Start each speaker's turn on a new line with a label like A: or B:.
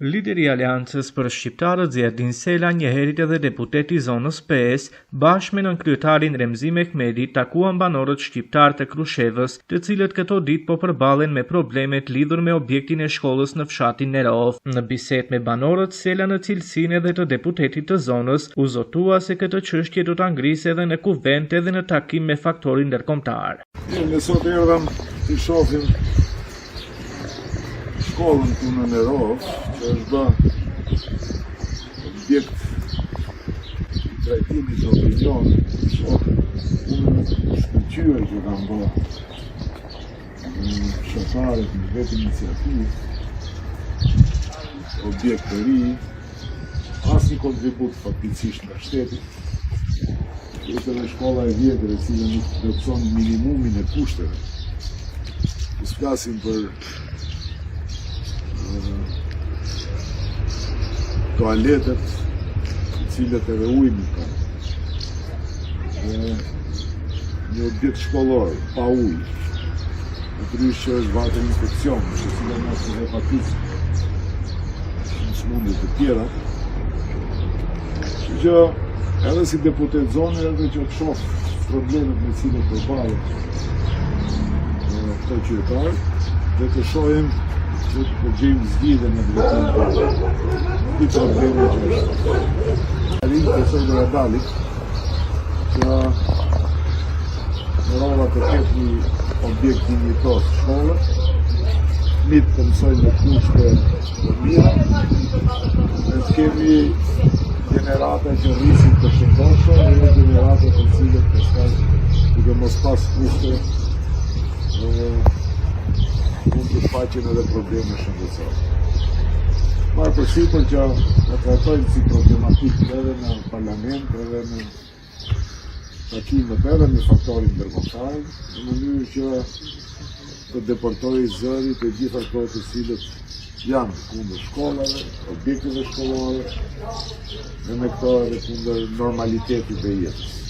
A: Lideri I Aleancës për Shqiptarët Zjedin Sela, njëherët edhe deputeti zonës 5, bashkë me nënkryetarin Remzi Mehmeti, takuan banorët shqiptar të Krushevës, të cilët këto ditë po përballen me problemet lidhur me objektin e shkollës në fshatin Nerov. Në bisedë me banorët, Sela në cilësinë edhe të deputetit të zonës, u zotua se këtë çështje do ta ngrisë edhe në kuvent edhe në takim me faktorin ndërkombëtar.
B: Ne sot erdhëm të shohim shkollën këtu në Nerov, që është bë objekt I trajtimit të opinionit, unë shkëlqyer që kanë bë fshatarët në vetë iniciativë, objekt të ri, asnjë kontribut fatkeqësisht nga shteti. Është edhe shkolla e vjetër e cila nuk plotson minimumin e kushteve. Ne flasim për toaletet, të cilët edhe ujë kanë. Një objekt shkollor, pa ujë. Natyrisht që është vate infekcion, që sidomos në hepatitë, në smundje të tjera. Që edhe si deputet zone, edhe që të shoh problemet me cilët përballen këto qytetarë, dhe të shohim që të gjejmë zgjidhje në drejtim të problemeve që është. Alim profesor Doradalit që Nerova të ketë një objekt dinjitos shkolle, mitë të mësojnë në kushte të mira, ne të kemi generata që rrisin të shëndoshme dhe generata të cilët të shkallë duke mos pas kushte mund të shfaqen edhe probleme shëndetësore. Marë përsipër që ne trajtojmë si problematik edhe në parlament, edhe në takimet edhe në faktorin ndërkombëtar, në mënyrë që të deportojë zërit e gjitha ato të cilët janë kundër shkollave, objekteve shkollore, dhe me këto edhe kundër normalitetit dhe jetës.